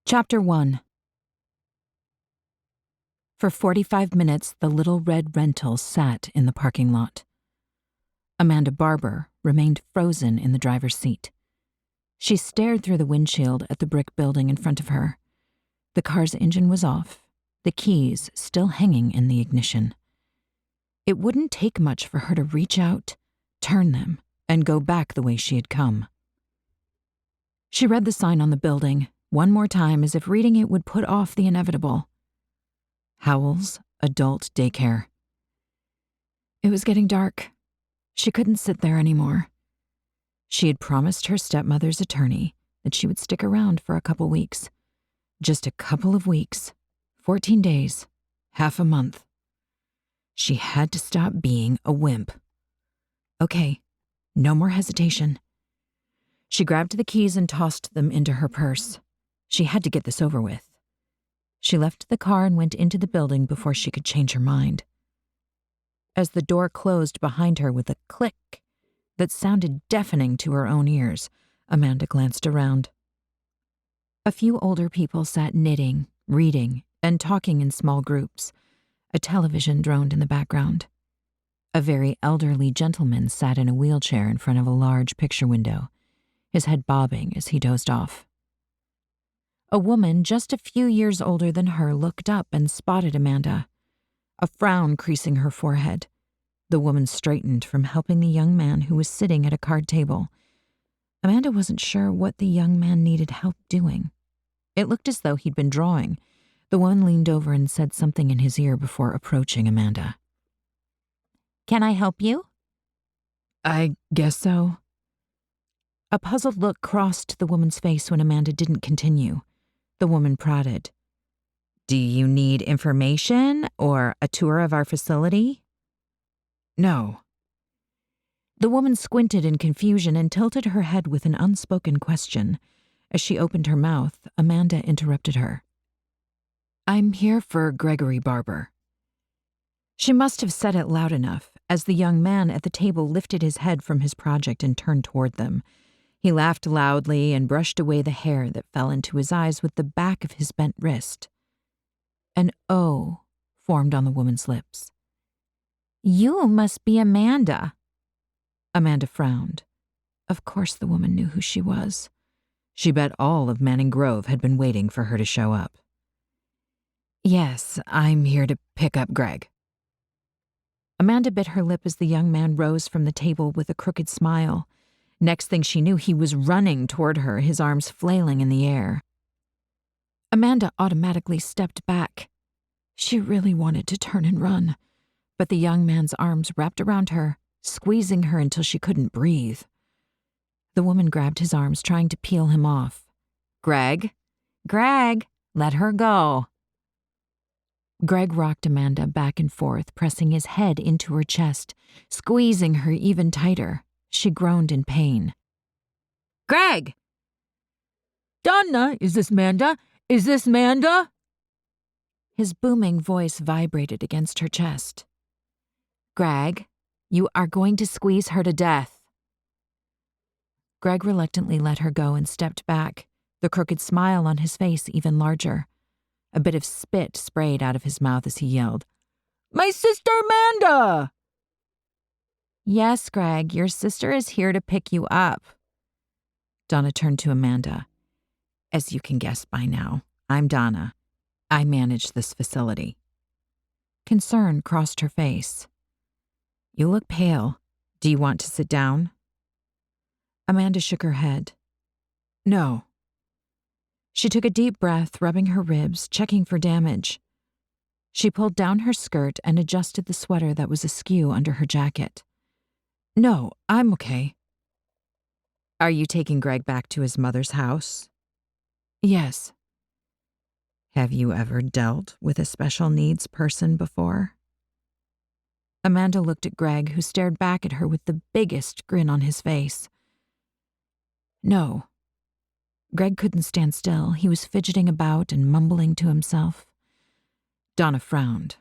Chapter 1. For 45 minutes, the little red rental sat in the parking lot. Amanda Barber remained frozen in the driver's seat. She stared through the windshield at the brick building in front of her. The car's engine was off, the keys still hanging in the ignition. It wouldn't take much for her to reach out, turn them, and go back the way she had come. She read the sign on the building one more time, as if reading it would put off the inevitable. Howell's Adult Daycare. It was getting dark. She couldn't sit there anymore. She had promised her stepmother's attorney that she would stick around for a couple weeks. Just a couple of weeks, 14 days, half a month. She had to stop being a wimp. Okay, no more hesitation. She grabbed the keys and tossed them into her purse. She had to get this over with. She left the car and went into the building before she could change her mind. As the door closed behind her with a click that sounded deafening to her own ears, Amanda glanced around. A few older people sat knitting, reading, and talking in small groups. A television droned in the background. A very elderly gentleman sat in a wheelchair in front of a large picture window, his head bobbing as he dozed off. A woman just a few years older than her looked up and spotted Amanda, a frown creasing her forehead. The woman straightened from helping the young man who was sitting at a card table. Amanda wasn't sure what the young man needed help doing. It looked as though he'd been drawing. The woman leaned over and said something in his ear before approaching Amanda. "Can I help you?" "I guess so." A puzzled look crossed the woman's face when Amanda didn't continue. The woman prodded. "Do you need information or a tour of our facility?" "No." The woman squinted in confusion and tilted her head with an unspoken question. As she opened her mouth, Amanda interrupted her. "I'm here for Gregory Barber." She must have said it loud enough, as the young man at the table lifted his head from his project and turned toward them. He laughed loudly and brushed away the hair that fell into his eyes with the back of his bent wrist. An O formed on the woman's lips. "You must be Amanda." Amanda frowned. Of course the woman knew who she was. She bet all of Manning Grove had been waiting for her to show up. "Yes, I'm here to pick up Greg." Amanda bit her lip as the young man rose from the table with a crooked smile. Next thing she knew, he was running toward her, his arms flailing in the air. Amanda automatically stepped back. She really wanted to turn and run, but the young man's arms wrapped around her, squeezing her until she couldn't breathe. The woman grabbed his arms, trying to peel him off. "Greg? Greg, let her go." Greg rocked Amanda back and forth, pressing his head into her chest, squeezing her even tighter. She groaned in pain. "Greg!" "Donna, is this Manda? Is this Manda?" His booming voice vibrated against her chest. "Greg, you are going to squeeze her to death." Greg reluctantly let her go and stepped back, the crooked smile on his face even larger. A bit of spit sprayed out of his mouth as he yelled, "My sister Amanda!" "Yes, Greg, your sister is here to pick you up." Donna turned to Amanda. "As you can guess by now, I'm Donna. I manage this facility." Concern crossed her face. "You look pale. Do you want to sit down?" Amanda shook her head. "No." She took a deep breath, rubbing her ribs, checking for damage. She pulled down her skirt and adjusted the sweater that was askew under her jacket. "No, I'm okay." "Are you taking Greg back to his mother's house?" "Yes." "Have you ever dealt with a special needs person before?" Amanda looked at Greg, who stared back at her with the biggest grin on his face. "No." Greg couldn't stand still. He was fidgeting about and mumbling to himself. Donna frowned.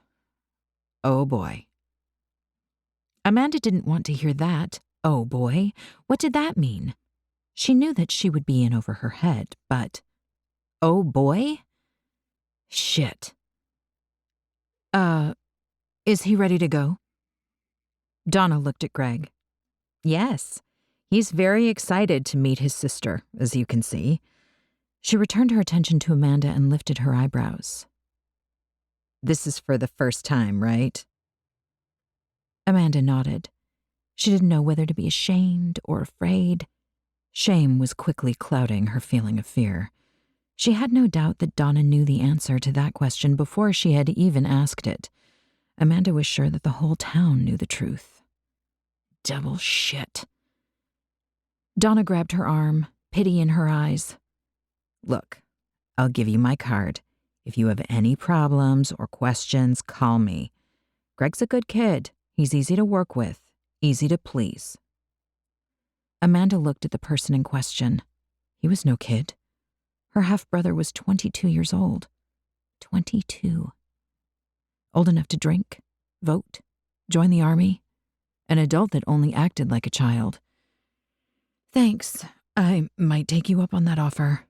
"Oh boy." Amanda didn't want to hear that. Oh boy. What did that mean? She knew that she would be in over her head, but Oh, boy? Shit. Is he ready to go? Donna looked at Greg. Yes. He's very excited to meet his sister, as you can see. She returned her attention to Amanda and lifted her eyebrows. This is for the first time, right? Amanda nodded. She didn't know whether to be ashamed or afraid. Shame was quickly clouding her feeling of fear. She had no doubt that Donna knew the answer to that question before she had even asked it. Amanda was sure that the whole town knew the truth. Double shit. Donna grabbed her arm, pity in her eyes. Look, I'll give you my card. If you have any problems or questions, call me. Greg's a good kid. He's easy to work with, easy to please. Amanda looked at the person in question. He was no kid. Her half-brother was 22 years old. 22. Old enough to drink, vote, join the army. An adult that only acted like a child. Thanks. I might take you up on that offer.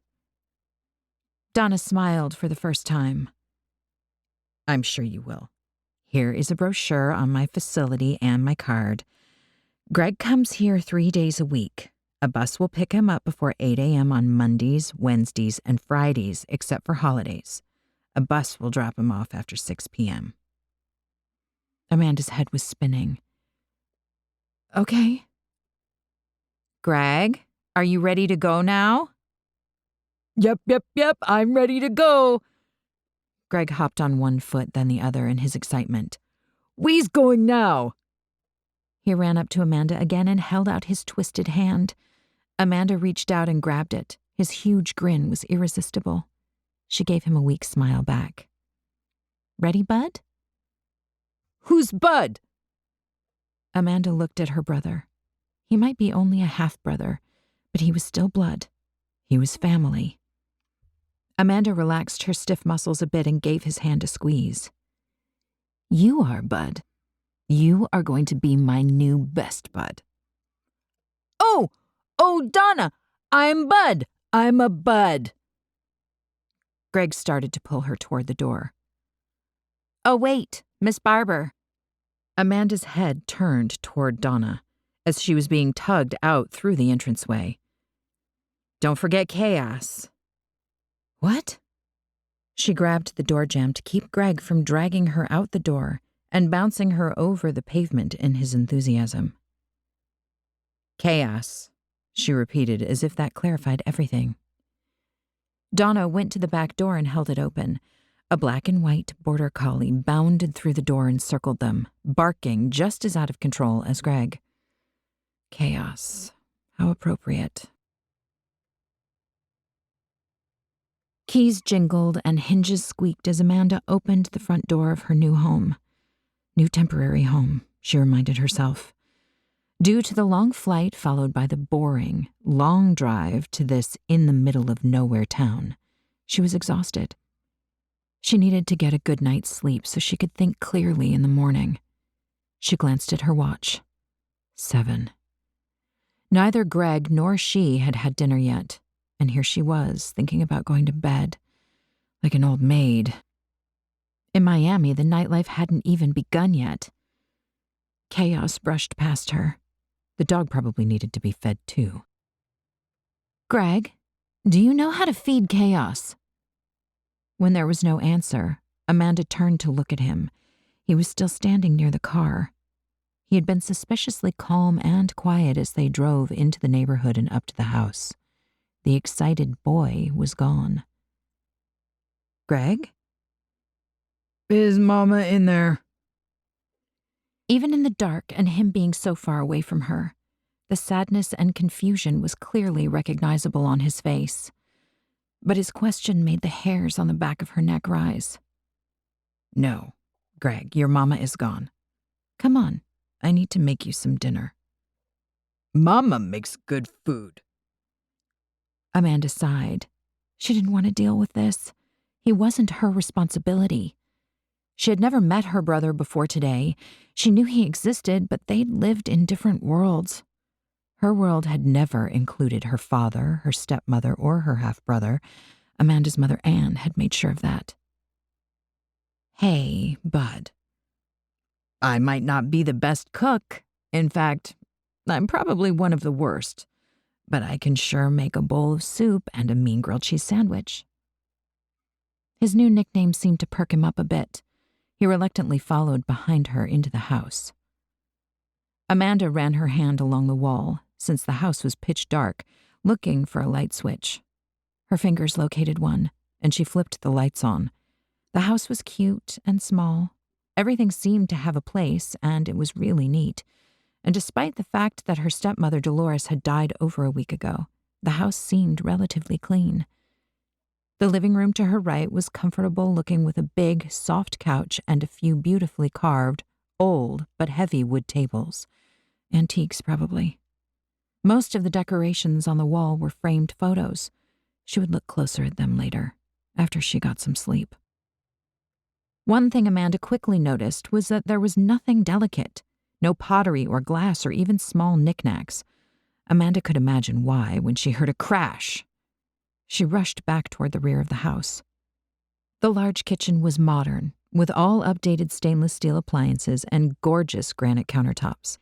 Donna smiled for the first time. I'm sure you will. Here is a brochure on my facility and my card. Greg comes here 3 days a week. A bus will pick him up before 8 a.m. on Mondays, Wednesdays, and Fridays, except for holidays. A bus will drop him off after 6 p.m. Amanda's head was spinning. Okay. Greg, are you ready to go now? Yep, I'm ready to go. Greg hopped on one foot, then the other in his excitement. We's going now. He ran up to Amanda again and held out his twisted hand. Amanda reached out and grabbed it. His huge grin was irresistible. She gave him a weak smile back. Ready, Bud? Who's Bud? Amanda looked at her brother. He might be only a half-brother, but he was still blood. He was family. Amanda relaxed her stiff muscles a bit and gave his hand a squeeze. You are, Bud. You are going to be my new best bud. Oh, Donna, I'm Bud. I'm a bud. Greg started to pull her toward the door. Oh, wait, Miss Barber. Amanda's head turned toward Donna as she was being tugged out through the entranceway. Don't forget chaos. What? She grabbed the door jamb to keep Greg from dragging her out the door and bouncing her over the pavement in his enthusiasm. Chaos, she repeated as if that clarified everything. Donna went to the back door and held it open. A black and white border collie bounded through the door and circled them, barking just as out of control as Greg. Chaos. How appropriate. Keys jingled and hinges squeaked as Amanda opened the front door of her new home. New temporary home, she reminded herself. Due to the long flight followed by the boring, long drive to this in-the-middle-of-nowhere town, she was exhausted. She needed to get a good night's sleep so she could think clearly in the morning. She glanced at her watch. 7. Neither Greg nor she had had dinner yet, and here she was, thinking about going to bed, like an old maid. In Miami, the nightlife hadn't even begun yet. Chaos brushed past her. The dog probably needed to be fed too. Greg, do you know how to feed Chaos? When there was no answer, Amanda turned to look at him. He was still standing near the car. He had been suspiciously calm and quiet as they drove into the neighborhood and up to the house. The excited boy was gone. Greg? Is Mama in there? Even in the dark and him being so far away from her, the sadness and confusion was clearly recognizable on his face. But his question made the hairs on the back of her neck rise. No, Greg, your mama is gone. Come on, I need to make you some dinner. Mama makes good food. Amanda sighed. She didn't want to deal with this. He wasn't her responsibility. She had never met her brother before today. She knew he existed, but they'd lived in different worlds. Her world had never included her father, her stepmother, or her half-brother. Amanda's mother Anne had made sure of that. "Hey, Bud. I might not be the best cook. In fact, I'm probably one of the worst. But I can sure make a bowl of soup and a mean grilled cheese sandwich." His new nickname seemed to perk him up a bit. He reluctantly followed behind her into the house. Amanda ran her hand along the wall, since the house was pitch dark, looking for a light switch. Her fingers located one, and she flipped the lights on. The house was cute and small. Everything seemed to have a place, and it was really neat. And despite the fact that her stepmother Dolores had died over a week ago, the house seemed relatively clean. The living room to her right was comfortable looking with a big, soft couch and a few beautifully carved, old but heavy wood tables. Antiques, probably. Most of the decorations on the wall were framed photos. She would look closer at them later, after she got some sleep. One thing Amanda quickly noticed was that there was nothing delicate. No pottery or glass or even small knickknacks. Amanda could imagine why when she heard a crash. She rushed back toward the rear of the house. The large kitchen was modern, with all updated stainless steel appliances and gorgeous granite countertops.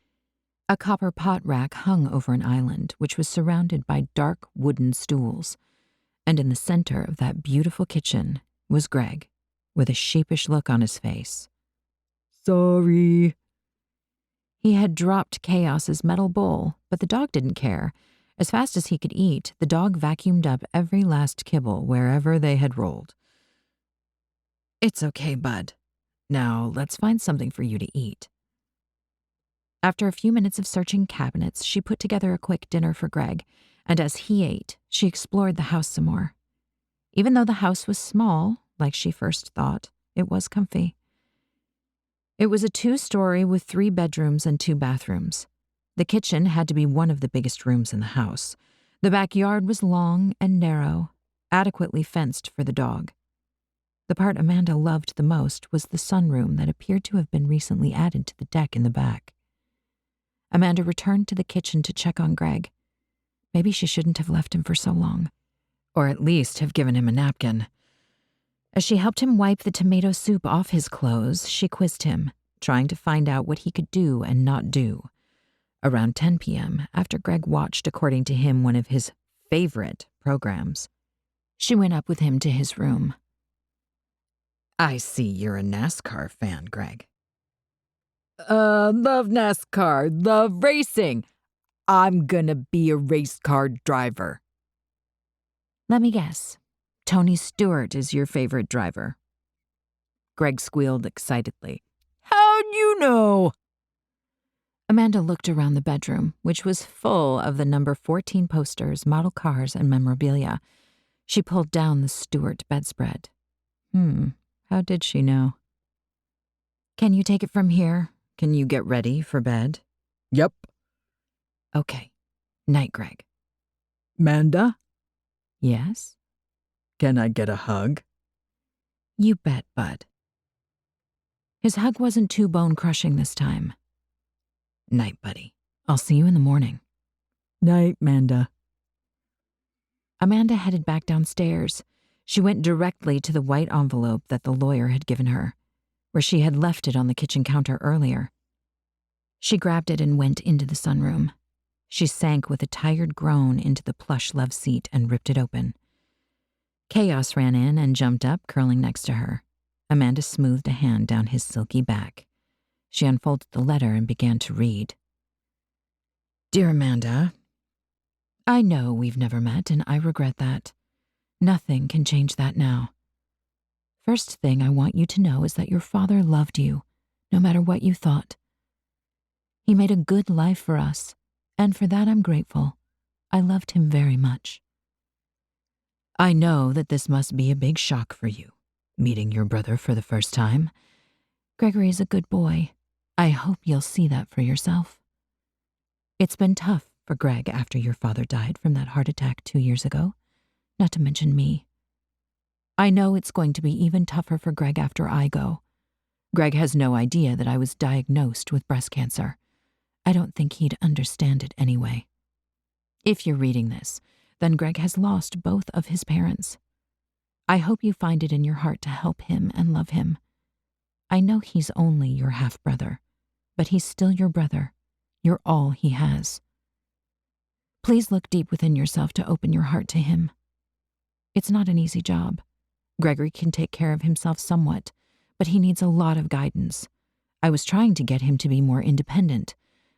A copper pot rack hung over an island, which was surrounded by dark wooden stools. And in the center of that beautiful kitchen was Greg, with a sheepish look on his face. "Sorry." He had dropped Chaos's metal bowl, but the dog didn't care. As fast as he could eat, the dog vacuumed up every last kibble wherever they had rolled. "It's okay, Bud. Now let's find something for you to eat." After a few minutes of searching cabinets, she put together a quick dinner for Greg, and as he ate, she explored the house some more. Even though the house was small, like she first thought, it was comfy. It was a 2-story with 3 bedrooms and 2 bathrooms. The kitchen had to be one of the biggest rooms in the house. The backyard was long and narrow, adequately fenced for the dog. The part Amanda loved the most was the sunroom that appeared to have been recently added to the deck in the back. Amanda returned to the kitchen to check on Greg. Maybe she shouldn't have left him for so long, or at least have given him a napkin. As she helped him wipe the tomato soup off his clothes, she quizzed him, trying to find out what he could do and not do. Around 10 p.m., after Greg watched, according to him, one of his favorite programs, she went up with him to his room. "I see you're a NASCAR fan, Greg." Love NASCAR, love racing. I'm gonna be a race car driver." "Let me guess. Tony Stewart is your favorite driver." Greg squealed excitedly. "How'd you know?" Amanda looked around the bedroom, which was full of the number 14 posters, model cars, and memorabilia. She pulled down the Stewart bedspread. How did she know? "Can you take it from here? Can you get ready for bed?" "Yep." "Okay. Night, Greg." "Amanda?" "Yes?" "Can I get a hug?" "You bet, Bud." His hug wasn't too bone-crushing this time. "Night, buddy. I'll see you in the morning." "Night, Amanda." Amanda headed back downstairs. She went directly to the white envelope that the lawyer had given her, where she had left it on the kitchen counter earlier. She grabbed it and went into the sunroom. She sank with a tired groan into the plush love seat and ripped it open. Chaos ran in and jumped up, curling next to her. Amanda smoothed a hand down his silky back. She unfolded the letter and began to read. "Dear Amanda, I know we've never met, and I regret that. Nothing can change that now. First thing I want you to know is that your father loved you, no matter what you thought. He made a good life for us, and for that I'm grateful. I loved him very much. I know that this must be a big shock for you, meeting your brother for the first time. Gregory is a good boy. I hope you'll see that for yourself. It's been tough for Greg after your father died from that heart attack 2 years ago, not to mention me. I know it's going to be even tougher for Greg after I go. Greg has no idea that I was diagnosed with breast cancer. I don't think he'd understand it anyway. If you're reading this, then Greg has lost both of his parents. I hope you find it in your heart to help him and love him. I know he's only your half-brother, but he's still your brother. You're all he has. Please look deep within yourself to open your heart to him. It's not an easy job. Gregory can take care of himself somewhat, but he needs a lot of guidance. I was trying to get him to be more independent,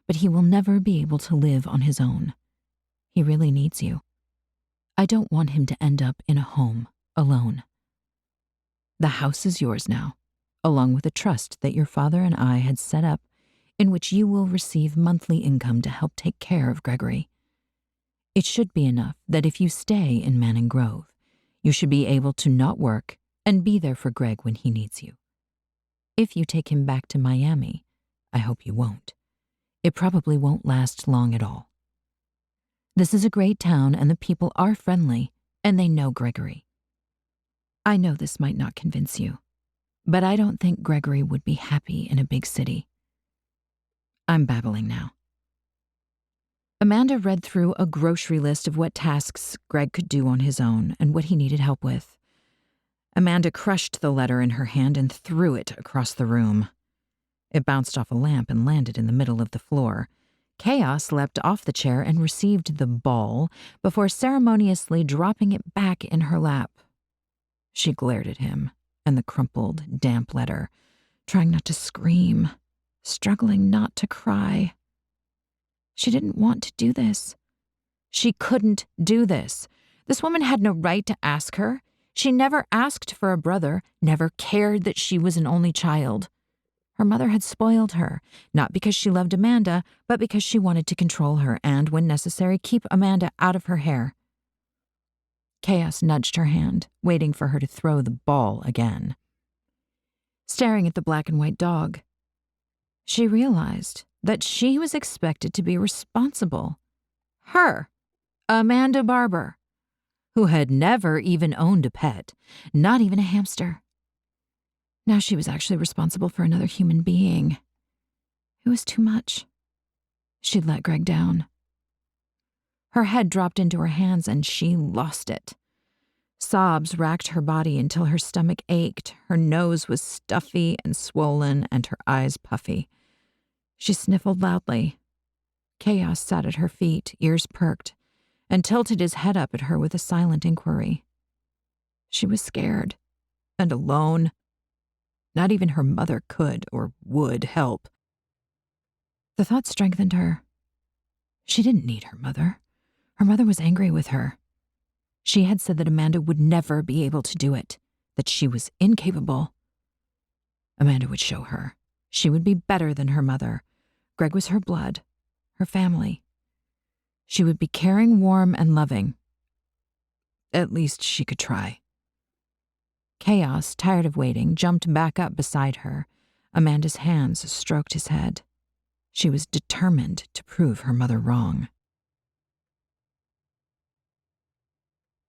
but he will never be able to live on his own. He really needs you. I don't want him to end up in a home, alone. The house is yours now, along with a trust that your father and I had set up in which you will receive monthly income to help take care of Gregory. It should be enough that if you stay in Manning Grove, you should be able to not work and be there for Greg when he needs you. If you take him back to Miami, I hope you won't. It probably won't last long at all. This is a great town and the people are friendly, and they know Gregory. I know this might not convince you, but I don't think Gregory would be happy in a big city. I'm babbling now. Amanda read through a grocery list of what tasks Greg could do on his own and what he needed help with. Amanda crushed the letter in her hand and threw it across the room. It bounced off a lamp and landed in the middle of the floor. Chaos leapt off the chair and received the ball before ceremoniously dropping it back in her lap. She glared at him and the crumpled, damp letter, trying not to scream, struggling not to cry. She didn't want to do this. She couldn't do this. This woman had no right to ask her. She never asked for a brother, never cared that she was an only child. Her mother had spoiled her, not because she loved Amanda, but because she wanted to control her and, when necessary, keep Amanda out of her hair. Chaos nudged her hand, waiting for her to throw the ball again. Staring at the black and white dog, she realized that she was expected to be responsible. Her, Amanda Barber, who had never even owned a pet, not even a hamster. Now she was actually responsible for another human being. It was too much. She'd let Greg down. Her head dropped into her hands and she lost it. Sobs racked her body until her stomach ached, her nose was stuffy and swollen, and her eyes puffy. She sniffled loudly. Chaos sat at her feet, ears perked, and tilted his head up at her with a silent inquiry. She was scared and alone. Not even her mother could or would help. The thought strengthened her. She didn't need her mother. Her mother was angry with her. She had said that Amanda would never be able to do it, that she was incapable. Amanda would show her. She would be better than her mother. Greg was her blood, her family. She would be caring, warm, and loving. At least she could try. Chaos, tired of waiting, jumped back up beside her. Amanda's hands stroked his head. She was determined to prove her mother wrong.